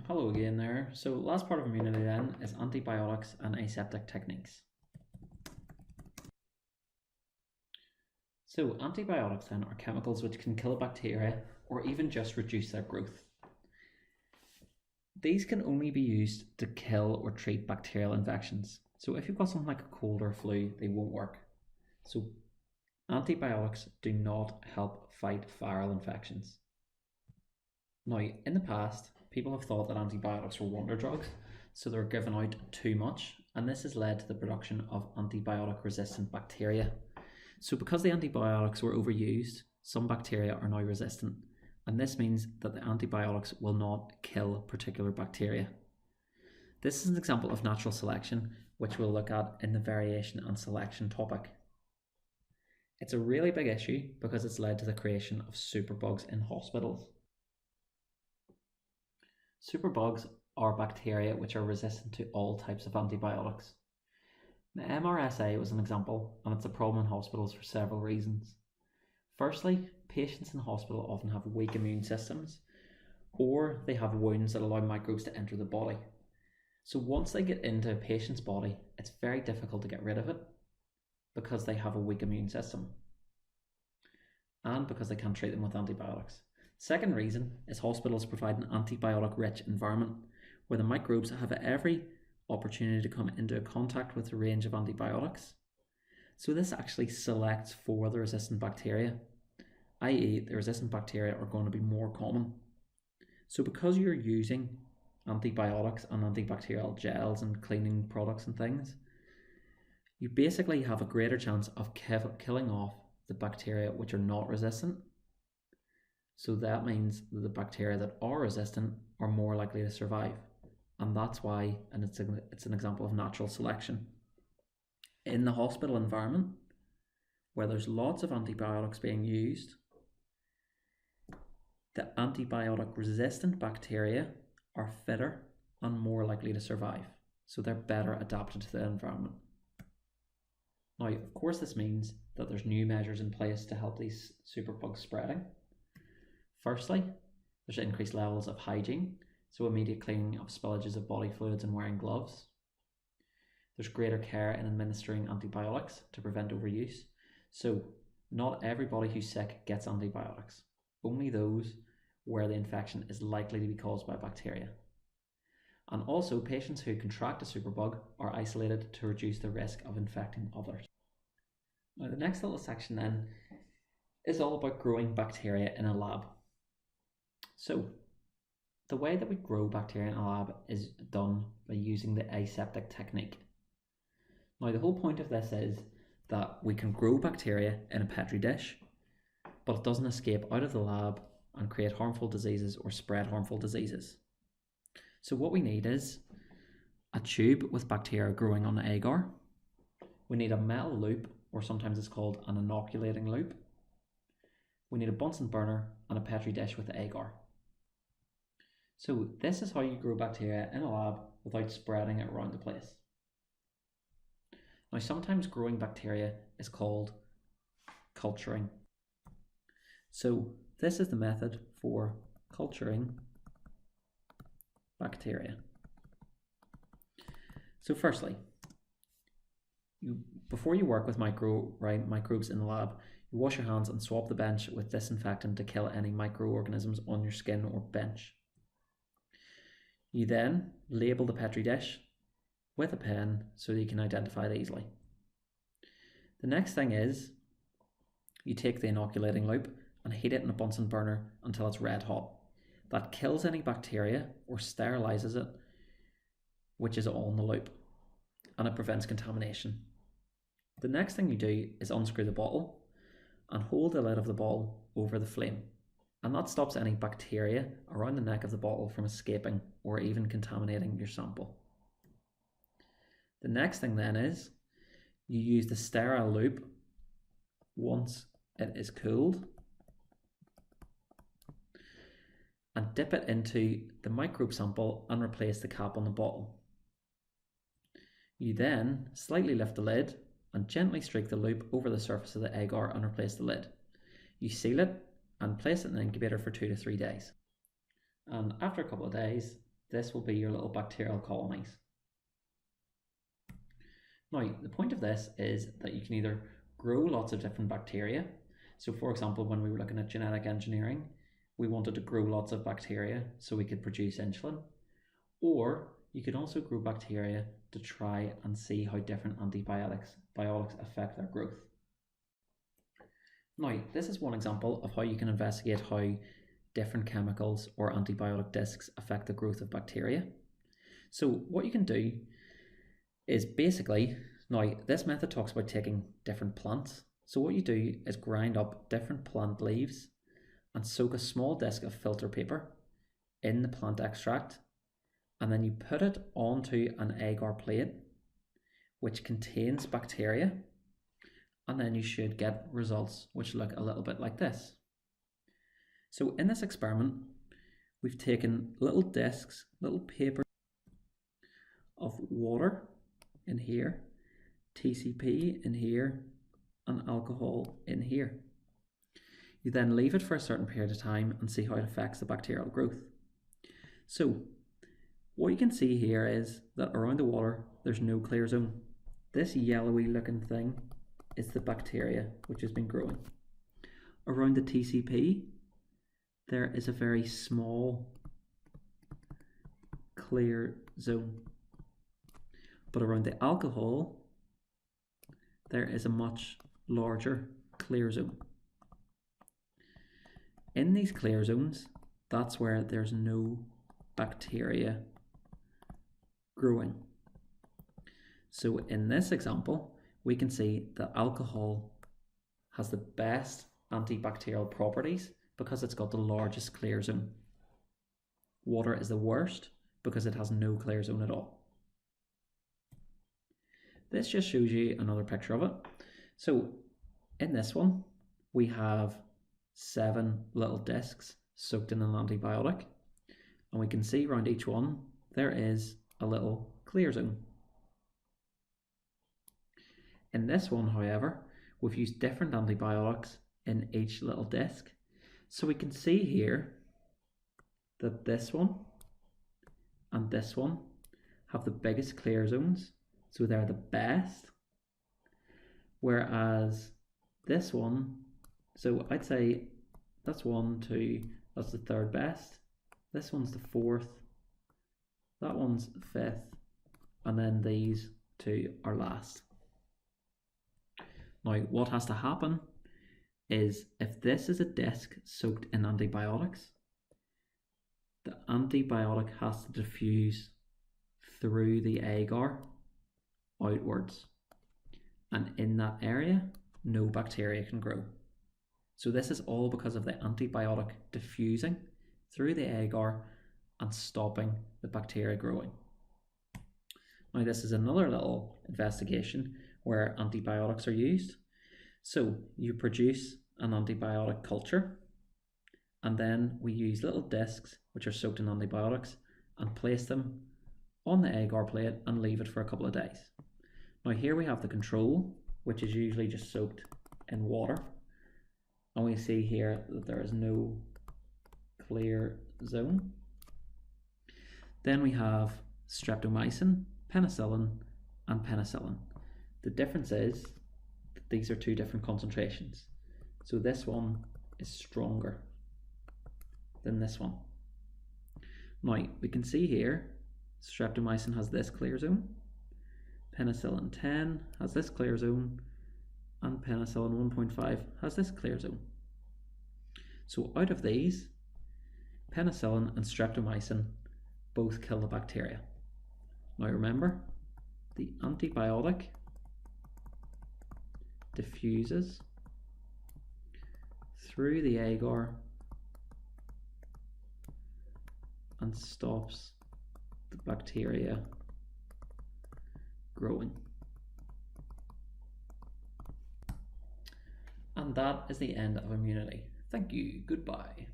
Hello again there. So last part of immunity then is antibiotics and aseptic techniques. So antibiotics then are chemicals which can kill bacteria or even just reduce their growth. These can only be used to kill or treat bacterial infections. So if you've got something like a cold or flu, they won't work. So antibiotics do not help fight viral infections. Now, in the past, people have thought that antibiotics were wonder drugs, so they're given out too much, and this has led to the production of antibiotic-resistant bacteria. So because the antibiotics were overused, some bacteria are now resistant, and this means that the antibiotics will not kill particular bacteria. This is an example of natural selection, which we'll look at in the variation and selection topic. It's a really big issue because it's led to the creation of superbugs in hospitals. Superbugs are bacteria which are resistant to all types of antibiotics. The MRSA was an example, and it's a problem in hospitals for several reasons. Firstly, patients in hospital often have weak immune systems, or they have wounds that allow microbes to enter the body. So once they get into a patient's body, it's very difficult to get rid of it because they have a weak immune system and because they can't treat them with antibiotics. Second reason is hospitals provide an antibiotic-rich environment where the microbes have every opportunity to come into contact with a range of antibiotics. So this actually selects for the resistant bacteria, i.e. the resistant bacteria are going to be more common. So because you're using antibiotics and antibacterial gels and cleaning products and things, you basically have a greater chance of killing off the bacteria which are not resistant. So that means that the bacteria that are resistant are more likely to survive. And that's why, and it's an example of natural selection. In the hospital environment, where there's lots of antibiotics being used, the antibiotic resistant bacteria are fitter and more likely to survive. So they're better adapted to the environment. Now, of course, this means that there's new measures in place to help these superbugs spreading. Firstly, there's increased levels of hygiene, so immediate cleaning of spillages of body fluids and wearing gloves. There's greater care in administering antibiotics to prevent overuse. So not everybody who's sick gets antibiotics, only those where the infection is likely to be caused by bacteria. And also, patients who contract a superbug are isolated to reduce the risk of infecting others. Now, the next little section then is all about growing bacteria in a lab. So, the way that we grow bacteria in a lab is done by using the aseptic technique. Now, the whole point of this is that we can grow bacteria in a petri dish, but it doesn't escape out of the lab and create harmful diseases or spread harmful diseases. So what we need is a tube with bacteria growing on the agar. We need a metal loop, or sometimes it's called an inoculating loop. We need a Bunsen burner and a petri dish with the agar. So this is how you grow bacteria in a lab without spreading it around the place. Now, sometimes growing bacteria is called culturing. So this is the method for culturing bacteria. So firstly, before you work with microbes in the lab, you wash your hands and swab the bench with disinfectant to kill any microorganisms on your skin or bench. You then label the petri dish with a pen so that you can identify it easily. The next thing is you take the inoculating loop and heat it in a Bunsen burner until it's red hot. That kills any bacteria or sterilizes it, which is on the loop, and it prevents contamination. The next thing you do is unscrew the bottle and hold the lid of the bottle over the flame, and that stops any bacteria around the neck of the bottle from escaping or even contaminating your sample. The next thing then is you use the sterile loop once it is cooled and dip it into the microbe sample and replace the cap on the bottle. You then slightly lift the lid and gently streak the loop over the surface of the agar and replace the lid. You seal it and place it in the incubator for 2 to 3 days. And after a couple of days, this will be your little bacterial colonies. Now, the point of this is that you can either grow lots of different bacteria. So for example, when we were looking at genetic engineering, we wanted to grow lots of bacteria so we could produce insulin. Or you could also grow bacteria to try and see how different antibiotics affect their growth. Now, this is one example of how you can investigate how different chemicals or antibiotic discs affect the growth of bacteria. So what you can do is basically, now this method talks about taking different plants. So what you do is grind up different plant leaves and soak a small disc of filter paper in the plant extract, and then you put it onto an agar plate which contains bacteria, and then you should get results which look a little bit like this. So in this experiment, we've taken little discs, little paper of water in here, TCP in here, and alcohol in here. You then leave it for a certain period of time and see how it affects the bacterial growth. So what you can see here is that around the water there's no clear zone. This yellowy looking thing is the bacteria which has been growing. Around the TCP there is a very small clear zone, but around the alcohol there is a much larger clear zone. In these clear zones, that's where there's no bacteria growing. So in this example, we can see that alcohol has the best antibacterial properties because it's got the largest clear zone. Water is the worst because it has no clear zone at all. This just shows you another picture of it. So in this one, we have 7 little discs soaked in an antibiotic, and we can see around each one there is a little clear zone. In this one, however, we've used different antibiotics in each little disc. So we can see here that this one and this one have the biggest clear zones, so they're the best. Whereas this one, so I'd say that's 1, 2, that's the 3rd best. This one's the 4th, that one's the 5th, and then these 2 are last. Now, what has to happen is if this is a disc soaked in antibiotics, the antibiotic has to diffuse through the agar outwards, and in that area no bacteria can grow. So this is all because of the antibiotic diffusing through the agar and stopping the bacteria growing. Now this is another little investigation where antibiotics are used. So you produce an antibiotic culture, and then we use little discs which are soaked in antibiotics and place them on the agar plate and leave it for a couple of days. Now here we have the control, which is usually just soaked in water, and we see here that there is no clear zone. Then we have streptomycin, penicillin, and penicillin. The difference is that these are 2 different concentrations. So this one is stronger than this one. Now we can see here streptomycin has this clear zone, penicillin 10 has this clear zone, and penicillin 1.5 has this clear zone. So out of these, penicillin and streptomycin both kill the bacteria. Now remember, the antibiotic diffuses through the agar and stops the bacteria growing. And that is the end of immunity. Thank you. Goodbye.